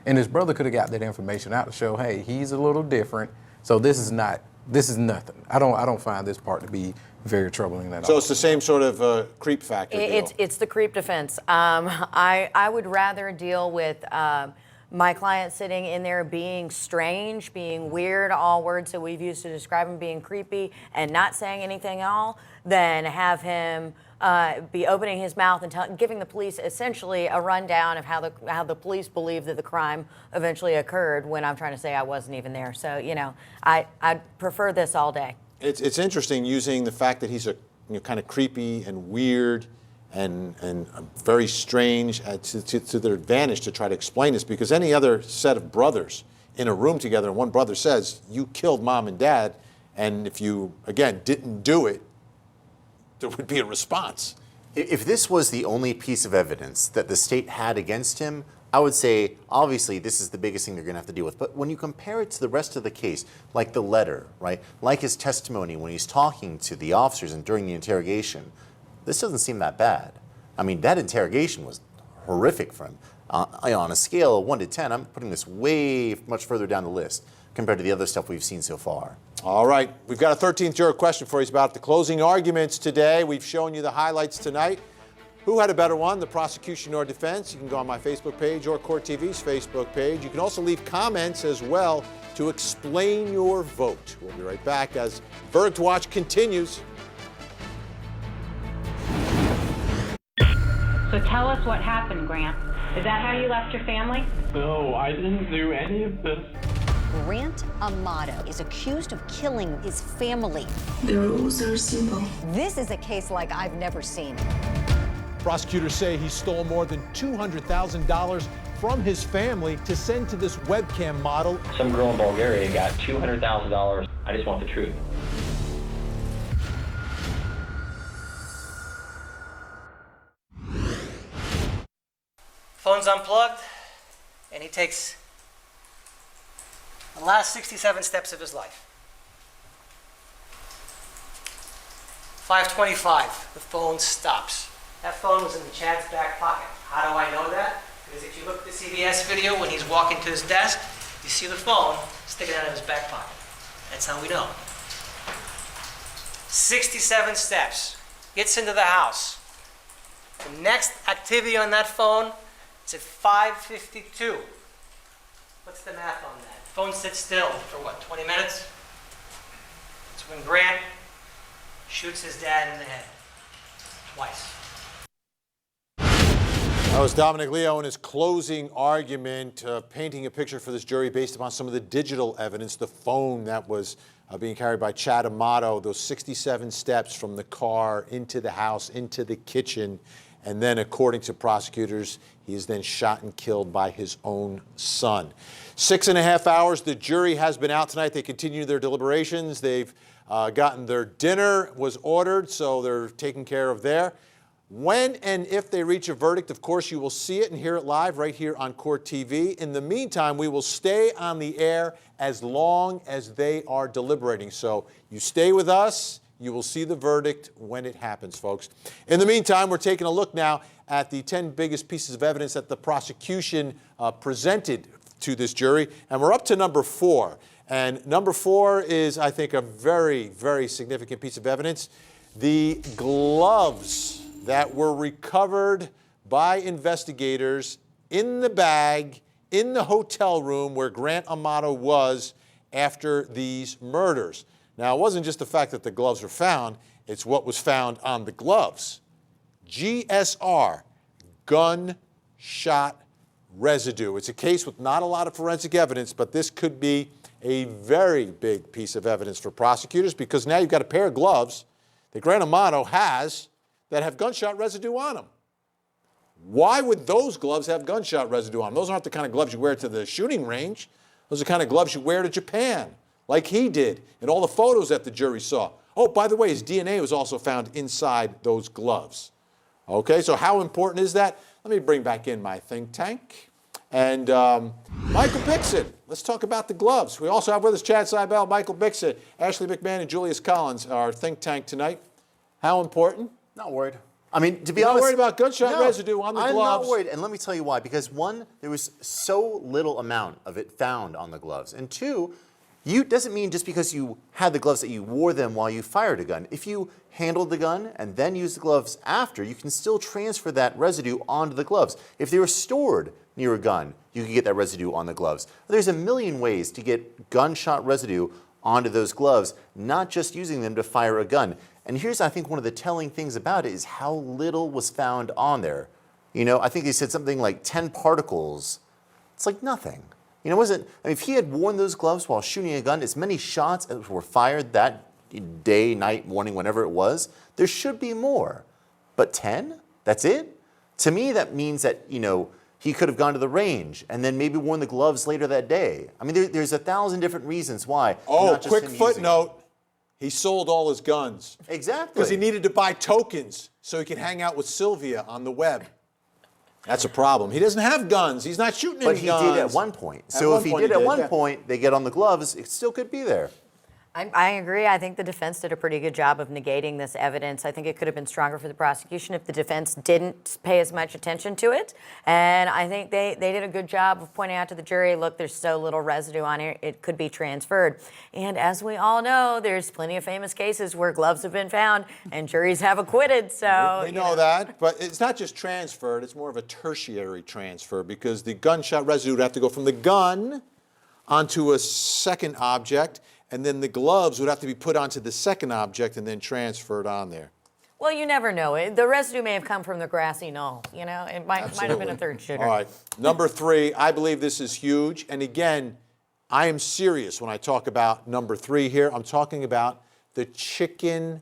And his brother could have got that information out to show, hey, he's a little different, so this is nothing. I don't find this part to be very troubling at all. So it's the same sort of creep factor deal. It's the creep defense. I would rather deal with my client sitting in there being strange, being weird, all words that we've used to describe him, being creepy and not saying anything at all, than have him be opening his mouth and giving the police essentially a rundown of how the police believe that the crime eventually occurred, when I'm trying to say I wasn't even there. So, I'd prefer this all day. It's interesting using the fact that he's kind of creepy and weird and very strange to their advantage to try to explain this, because any other set of brothers in a room together and one brother says, you killed Mom and Dad, and if you, again, didn't do it, there would be a response. If this was the only piece of evidence that the state had against him, I would say, obviously, this is the biggest thing they're going to have to deal with. But when you compare it to the rest of the case, like the letter, right, like his testimony when he's talking to the officers and during the interrogation, this doesn't seem that bad. I mean, that interrogation was horrific for him. On a scale of 1 to 10, I'm putting this way much further down the list compared to the other stuff we've seen so far. All right, we've got a 13th juror question for you about the closing arguments today. We've shown you the highlights tonight. Who had a better one, the prosecution or defense? You can go on my Facebook page or Court TV's Facebook page. You can also leave comments as well to explain your vote. We'll be right back as Verdict Watch continues. So tell us what happened, Grant. Is that how you left your family? No, I didn't do any of this. Grant Amato is accused of killing his family. The rules are simple. This is a case like I've never seen. Prosecutors say he stole more than $200,000 from his family to send to this webcam model. Some girl in Bulgaria got $200,000. I just want the truth. Phone's unplugged, and he takes the last 67 steps of his life. 5:25, the phone stops. That phone was in Chad's back pocket. How do I know that? Because if you look at the CBS video when he's walking to his desk, you see the phone sticking out of his back pocket. That's how we know. 67 steps. Gets into the house. The next activity on that phone is at 5:52. What's the math on that? Phone sits still for what, 20 minutes? It's when Grant shoots his dad in the head. Twice. That was Dominic Leo in his closing argument, painting a picture for this jury based upon some of the digital evidence, the phone that was being carried by Chad Amato, those 67 steps from the car into the house, into the kitchen, and then, according to prosecutors, he is then shot and killed by his own son. 6.5 hours. The jury has been out tonight. They continue their deliberations. They've gotten their dinner was ordered, so they're taken care of there. When and if they reach a verdict, of course, you will see it and hear it live right here on Court TV. In the meantime, we will stay on the air as long as they are deliberating. So you stay with us. You will see the verdict when it happens, folks. In the meantime, we're taking a look now at the 10 biggest pieces of evidence that the prosecution presented to this jury. And we're up to number 4. And number 4 is, I think, a very, very significant piece of evidence. The gloves that were recovered by investigators in the bag in the hotel room where Grant Amato was after these murders. Now, it wasn't just the fact that the gloves were found, it's what was found on the gloves. GSR, gunshot residue. It's a case with not a lot of forensic evidence, but this could be a very big piece of evidence for prosecutors because now you've got a pair of gloves that Grant Amato has that have gunshot residue on them. Why would those gloves have gunshot residue on them? Those aren't the kind of gloves you wear to the shooting range. Those are the kind of gloves you wear to Japan, like he did in all the photos that the jury saw. Oh, by the way, his DNA was also found inside those gloves. Okay, so how important is that? Let me bring back in my think tank. And Michael Bixon, let's talk about the gloves. We also have with us Chad Seibel, Michael Bixon, Ashley McMahon, and Julius Collins, our think tank tonight. How important? Not worried. I mean, to be You're honest, not worried about gunshot residue on the gloves? I'm not worried, and let me tell you why. Because one, there was so little amount of it found on the gloves, and two, doesn't mean just because you had the gloves that you wore them while you fired a gun. If you handled the gun and then used the gloves after, you can still transfer that residue onto the gloves. If they were stored near a gun, you can get that residue on the gloves. There's a million ways to get gunshot residue onto those gloves, not just using them to fire a gun. And here's, I think, one of the telling things about it is how little was found on there. You know, I think they said something like 10 particles. It's like nothing. You know, if he had worn those gloves while shooting a gun, as many shots as were fired that day, night, morning, whenever it was, there should be more. But 10? That's it? To me, that means that, you know, he could have gone to the range and then maybe worn the gloves later that day. I mean, there's 1,000 different reasons why. Oh, quick footnote. He sold all his guns. Exactly. Because he needed to buy tokens so he could hang out with Sylvia on the web. That's a problem. He doesn't have guns. He's not shooting any guns. But he did at one point. So if he did at one point, they get on the gloves, it still could be there. I agree. I think the defense did a pretty good job of negating this evidence. I think it could have been stronger for the prosecution if the defense didn't pay as much attention to it. And I think they did a good job of pointing out to the jury, look, there's so little residue on it, it could be transferred. And as we all know, there's plenty of famous cases where gloves have been found and juries have acquitted. So we know that, but it's not just transferred, it's more of a tertiary transfer because the gunshot residue would have to go from the gun onto a second object, and then the gloves would have to be put onto the second object and then transferred on there. Well, you never know. The residue may have come from the grassy knoll. You know, it might have been a third shooter. All right. Number 3, I believe this is huge. And again, I am serious when I talk about number 3 here. I'm talking about the chicken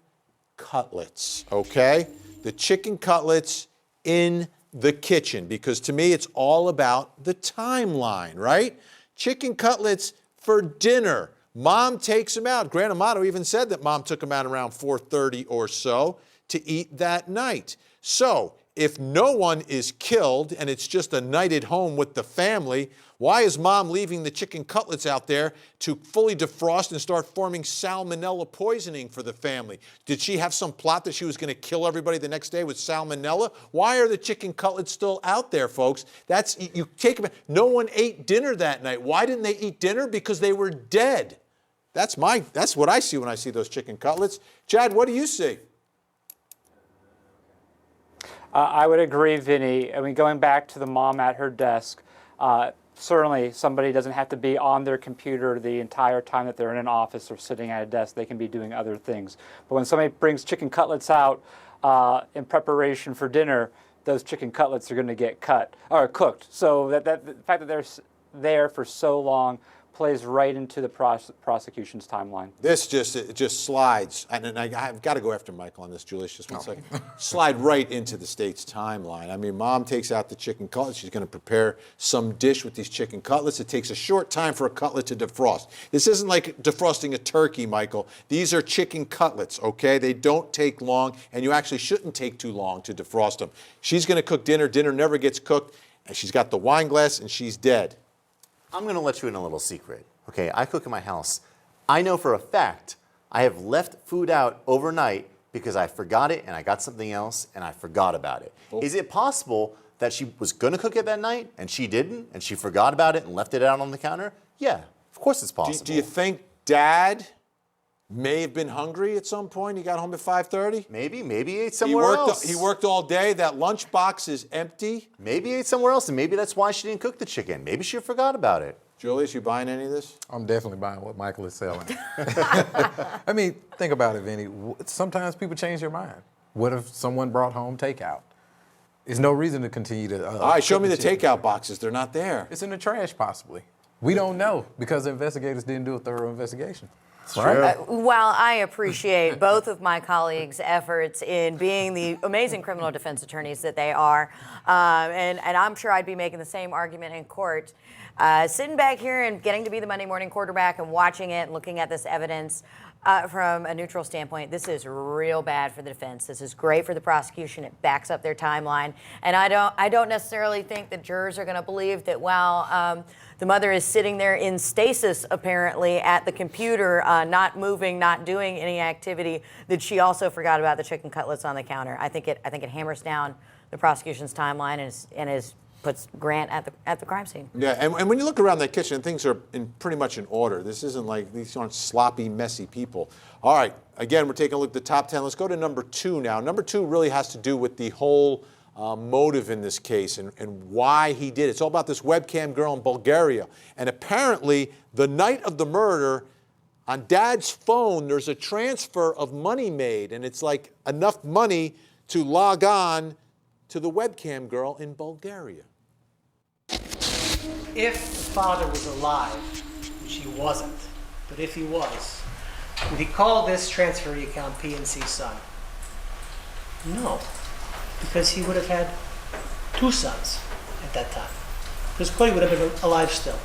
cutlets, okay? The chicken cutlets in the kitchen, because to me, it's all about the timeline, right? Chicken cutlets for dinner. Mom takes him out. Grant Amato even said that Mom took him out around 4:30 or so to eat that night. So if no one is killed and it's just a night at home with the family, why is Mom leaving the chicken cutlets out there to fully defrost and start forming salmonella poisoning for the family? Did she have some plot that she was going to kill everybody the next day with salmonella? Why are the chicken cutlets still out there, folks? You take them. No one ate dinner that night. Why didn't they eat dinner? Because they were dead. That's what I see when I see those chicken cutlets. Chad, what do you see? I would agree, Vinny. I mean, going back to the mom at her desk, certainly somebody doesn't have to be on their computer the entire time that they're in an office or sitting at a desk. They can be doing other things. But when somebody brings chicken cutlets out in preparation for dinner, those chicken cutlets are going to get cut or cooked. So the fact that they're there for so long plays right into the prosecution's timeline. This just slides, and I've got to go after Michael on this, Julius, just one second. Slide right into the state's timeline. I mean, mom takes out the chicken cutlets. She's going to prepare some dish with these chicken cutlets. It takes a short time for a cutlet to defrost. This isn't like defrosting a turkey, Michael. These are chicken cutlets, okay? They don't take long, and you actually shouldn't take too long to defrost them. She's going to cook dinner. Dinner never gets cooked, and she's got the wine glass, and she's dead. I'm going to let you in a little secret. Okay, I cook in my house. I know for a fact I have left food out overnight because I forgot it and I got something else and I forgot about it. Oh. Is it possible that she was going to cook it that night and she didn't and she forgot about it and left it out on the counter? Yeah, of course it's possible. Do you think Dad may have been hungry at some point? He got home at 5:30? Maybe he ate somewhere else. He worked all day. That lunch box is empty. Maybe he ate somewhere else, and maybe that's why she didn't cook the chicken. Maybe she forgot about it. Julius, you buying any of this? I'm definitely buying what Michael is selling. I mean, think about it, Vinny. Sometimes people change their mind. What if someone brought home takeout? There's no reason to continue to. All right, show me the takeout boxes. They're not there. It's in the trash, possibly. We don't know because the investigators didn't do a thorough investigation. Right? While I appreciate both of my colleagues' efforts in being the amazing criminal defense attorneys that they are, and I'm sure I'd be making the same argument in court, sitting back here and getting to be the Monday morning quarterback and watching it and looking at this evidence from a neutral standpoint, this is real bad for the defense. This is great for the prosecution. It backs up their timeline. And I don't necessarily think that jurors are going to believe that while the mother is sitting there in stasis, apparently, at the computer, not moving, not doing any activity, that she also forgot about the chicken cutlets on the counter. I think it hammers down the prosecution's timeline and puts Grant at the crime scene. Yeah, and when you look around that kitchen, things are pretty much in order. This isn't like, these aren't sloppy, messy people. All right, again, we're taking a look at the top 10. Let's go to number 2 now. Number 2 really has to do with the whole motive in this case and why he did it. It's all about this webcam girl in Bulgaria. And apparently, the night of the murder, on Dad's phone, there's a transfer of money made, and it's like enough money to log on to the webcam girl in Bulgaria. If the father was alive, which he wasn't, but if he was, would he call this transferee account PNC's son? No, because he would have had 2 sons at that time. Because Cody would have been alive still.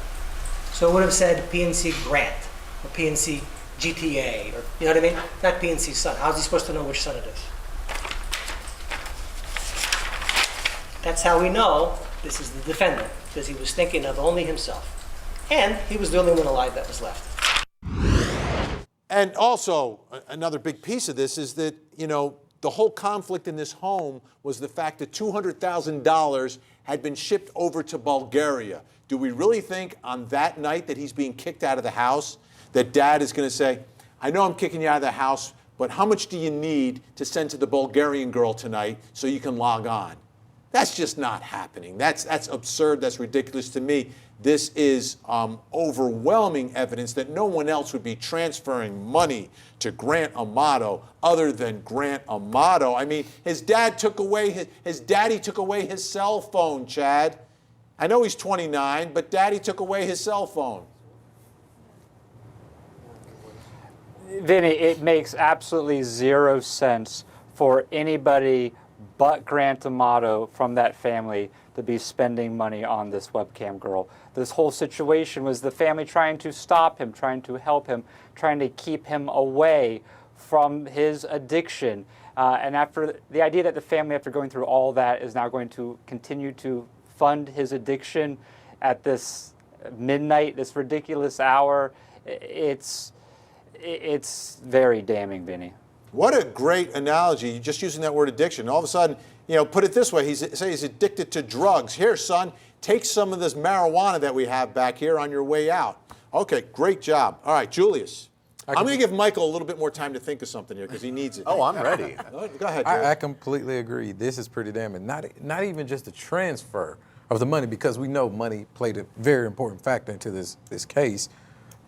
So it would have said PNC Grant or PNC GTA, or you know what I mean? Not PNC's son. How's he supposed to know which son it is? That's how we know this is the defendant, because he was thinking of only himself. And he was the only one alive that was left. And also, another big piece of this is that, you know, the whole conflict in this home was the fact that $200,000 had been shipped over to Bulgaria. Do we really think on that night that he's being kicked out of the house, that Dad is going to say, I know I'm kicking you out of the house, but how much do you need to send to the Bulgarian girl tonight so you can log on? That's just not happening. That's absurd. That's ridiculous to me. This is overwhelming evidence that no one else would be transferring money to Grant Amato other than Grant Amato. I mean, his daddy took away his cell phone, Chad. I know he's 29, but Daddy took away his cell phone. Vinny, it makes absolutely zero sense for anybody but Grant Amato from that family to be spending money on this webcam girl. This whole situation was the family trying to stop him, trying to help him, trying to keep him away from his addiction. And after the idea that the family, after going through all that, is now going to continue to fund his addiction at this midnight, this ridiculous hour, it's very damning, Vinny. What a great analogy, just using that word addiction. All of a sudden, you know, put it this way, say he's addicted to drugs. Here, son, take some of this marijuana that we have back here on your way out. Okay, great job. All right, Julius, I'm going to give Michael a little bit more time to think of something here because he needs it. Oh, I'm ready. Go ahead, Jerry. I completely agree. This is pretty damning. Not even just the transfer of the money, because we know money played a very important factor into this case,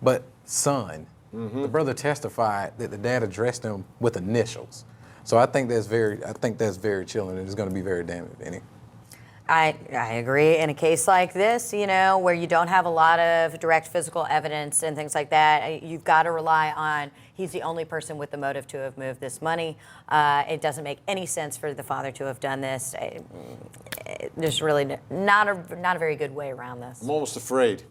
but son. The brother testified that the dad addressed him with initials. So I think that's very chilling, and it's going to be very damning, Vinny. I agree. In a case like this, you know, where you don't have a lot of direct physical evidence and things like that, you've got to rely on he's the only person with the motive to have moved this money. It doesn't make any sense for the father to have done this. There's really not a very good way around this. I'm almost afraid.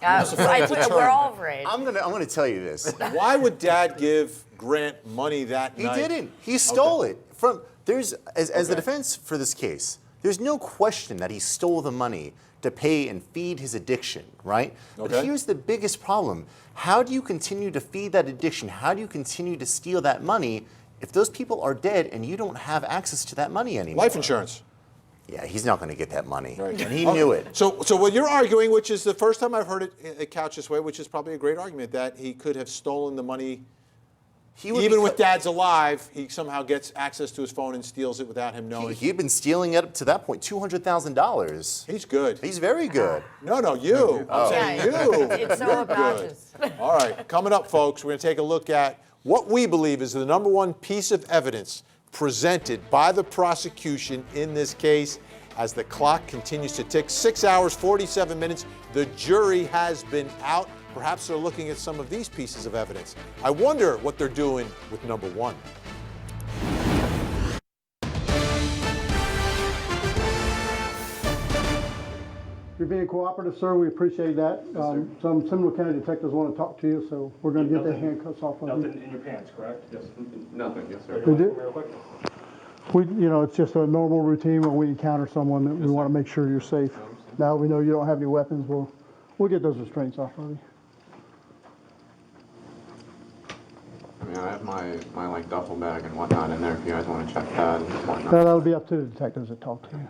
We're all afraid. I'm gonna tell you this. Why would Dad give Grant money that night? He didn't. He stole it from. As the defense for this case, there's no question that he stole the money to pay and feed his addiction, right? Okay. But here's the biggest problem. How do you continue to feed that addiction? How do you continue to steal that money if those people are dead and you don't have access to that money anymore? Life insurance. Yeah, he's not going to get that money. Right. And he knew it. So what you're arguing, which is the first time I've heard it couched this way, which is probably a great argument, that he could have stolen the money. Even with Dad's alive, he somehow gets access to his phone and steals it without him knowing. He'd been stealing it up to that point, $200,000. He's good. He's very good. No, you. I'm saying you. It's so You're obnoxious. good. All right, coming up, folks, we're going to take a look at what we believe is the number one piece of evidence presented by the prosecution in this case. As the clock continues to tick, 6 hours, 47 minutes, the jury has been out. Perhaps they're looking at some of these pieces of evidence. I wonder what they're doing with number one. You're being cooperative, sir. We appreciate that. Some Seminole County detectives want to talk to you, so we're going to get the handcuffs off of you. Nothing in your pants, correct? Yes. Nothing, yes, sir. We do. It's just a normal routine when we encounter someone that we want to make sure you're safe. Now we know you don't have any weapons. We'll get those restraints off of you. I mean, I have my like duffel bag and whatnot in there if you guys want to check that and whatnot. That'll be up to the detectives that talk to you.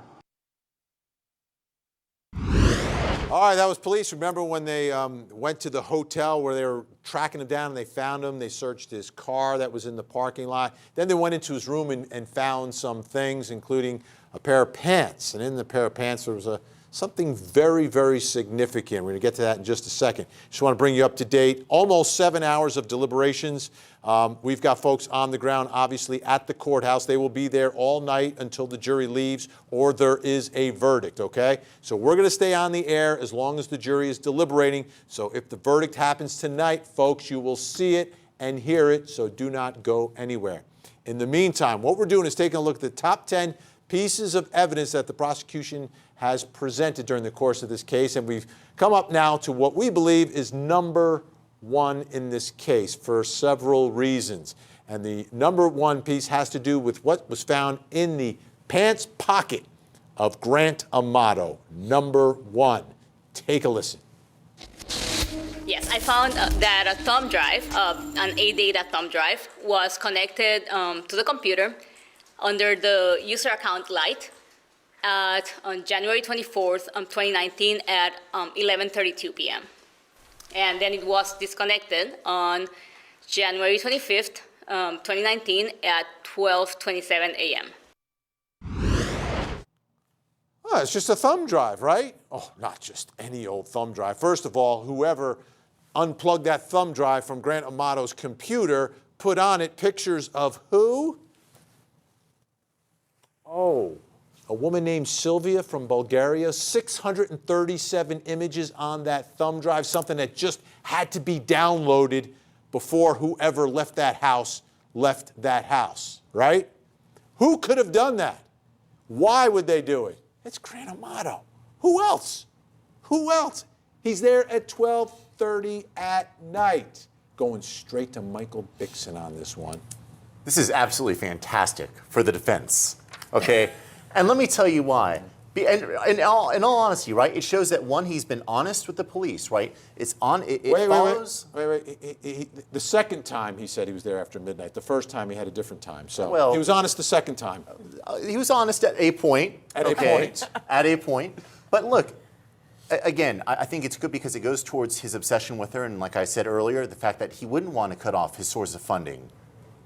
All right, that was police. Remember when they went to the hotel where they were tracking him down and they found him? They searched his car that was in the parking lot. Then they went into his room and found some things, including a pair of pants. And in the pair of pants, there was something very, very significant. We're going to get to that in just a second. Just want to bring you up to date. Almost 7 hours of deliberations. We've got folks on the ground, obviously, at the courthouse. They will be there all night until the jury leaves or there is a verdict, okay? So we're going to stay on the air as long as the jury is deliberating. So if the verdict happens tonight, folks, you will see it and hear it, so do not go anywhere. In the meantime, what we're doing is taking a look at the top 10 pieces of evidence that the prosecution has presented during the course of this case, and we've come up now to what we believe is number one in this case for several reasons. And the number one piece has to do with what was found in the pants pocket of Grant Amato. Number one. Take a listen. Yes, I found that a thumb drive, an ADATA thumb drive, was connected to the computer under the user account light on January 24th, 2019 at 11:32 p.m. And then it was disconnected on January 25th, 2019 at 12:27 a.m. Oh, it's just a thumb drive, right? Oh, not just any old thumb drive. First of all, whoever unplugged that thumb drive from Grant Amato's computer put on it pictures of who? Oh, a woman named Sylvia from Bulgaria. 637 images on that thumb drive, something that just had to be downloaded before whoever left that house, right? Who could have done that? Why would they do it? It's Grant Amato. Who else? Who else? He's there at 12:30 at night. Going straight to Michael Bixon on this one. This is absolutely fantastic for the defense, okay? And let me tell you why. In all honesty, right, it shows that, one, he's been honest with the police, right? It follows... Wait. The second time he said he was there after midnight. The first time he had a different time. So well, he was honest the second time. He was honest at a point. At a point. At a point. But look, Again, I think it's good because it goes towards his obsession with her, and like I said earlier, the fact that he wouldn't want to cut off his source of funding,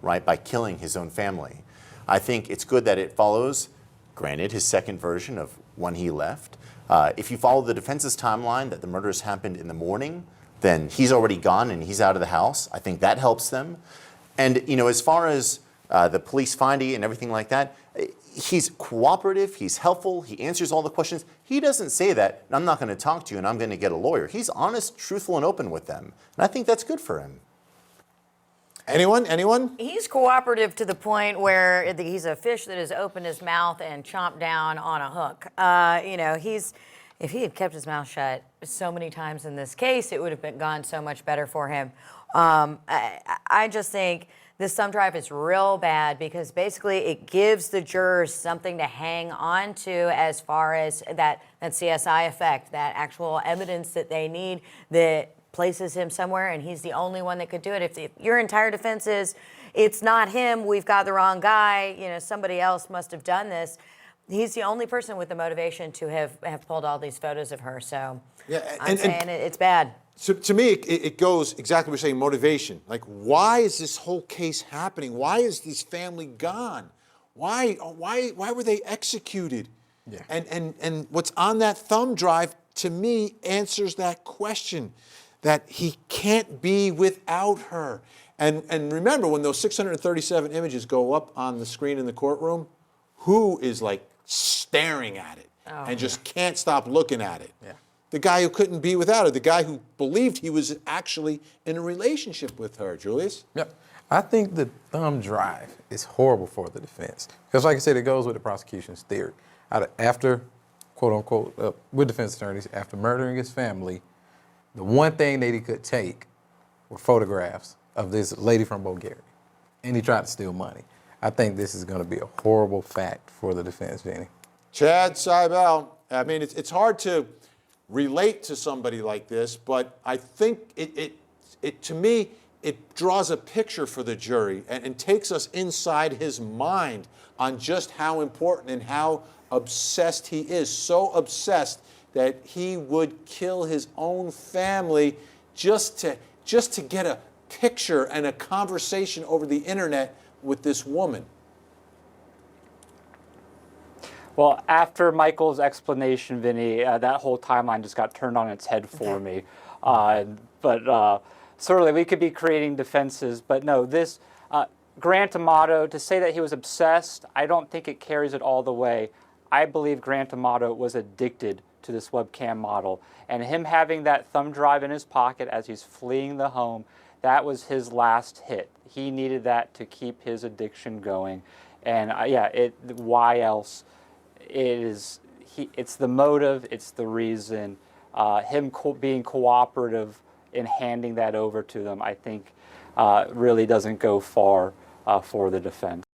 right, by killing his own family. I think it's good that it follows, granted, his second version of when he left. If you follow the defense's timeline that the murders happened in the morning, then he's already gone and he's out of the house. I think that helps them. And, you know, as far as the police finding and everything like that, he's cooperative, he's helpful, he answers all the questions. He doesn't say that, I'm not going to talk to you and I'm going to get a lawyer. He's honest, truthful, and open with them. And I think that's good for him. Anyone? He's cooperative to the point where he's a fish that has opened his mouth and chomped down on a hook. You know, if he had kept his mouth shut so many times in this case, it would have gone so much better for him. I just think this thumb drive is real bad because basically it gives the jurors something to hang on to as far as that CSI effect, that actual evidence that they need that places him somewhere, and he's the only one that could do it. If your entire defense is, it's not him, we've got the wrong guy, you know, somebody else must have done this, he's the only person with the motivation to have pulled all these photos of her. So yeah, I'm saying it's bad. So to me, it goes exactly what you're saying, motivation. Like, why is this whole case happening? Why is this family gone? Why were they executed? Yeah. And what's on that thumb drive, to me, answers that question, that he can't be without her. And remember, when those 637 images go up on the screen in the courtroom, who is like staring at it and just can't stop looking at it? Yeah. The guy who couldn't be without her, the guy who believed he was actually in a relationship with her, Julius? Yep. I think the thumb drive is horrible for the defense. Because like I said, it goes with the prosecution's theory. After, quote unquote, with defense attorneys, after murdering his family, the one thing that he could take were photographs of this lady from Bulgaria. And he tried to steal money. I think this is going to be a horrible fact for the defense, Vinny. Chad Seibel, I mean, it's hard to relate to somebody like this, but I think it to me, it draws a picture for the jury and takes us inside his mind on just how important and how obsessed he is. So obsessed that he would kill his own family just to get a picture and a conversation over the internet with this woman. Well, after Michael's explanation, Vinny, that whole timeline just got turned on its head for me. But certainly we could be creating defenses, but no, this Grant Amato, to say that he was obsessed, I don't think it carries it all the way. I believe Grant Amato was addicted to this webcam model, and him having that thumb drive in his pocket as he's fleeing the home, that was his last hit. He needed that to keep his addiction going, and why else? It's the motive, it's the reason. Him being cooperative in handing that over to them, I think, really doesn't go far for the defense.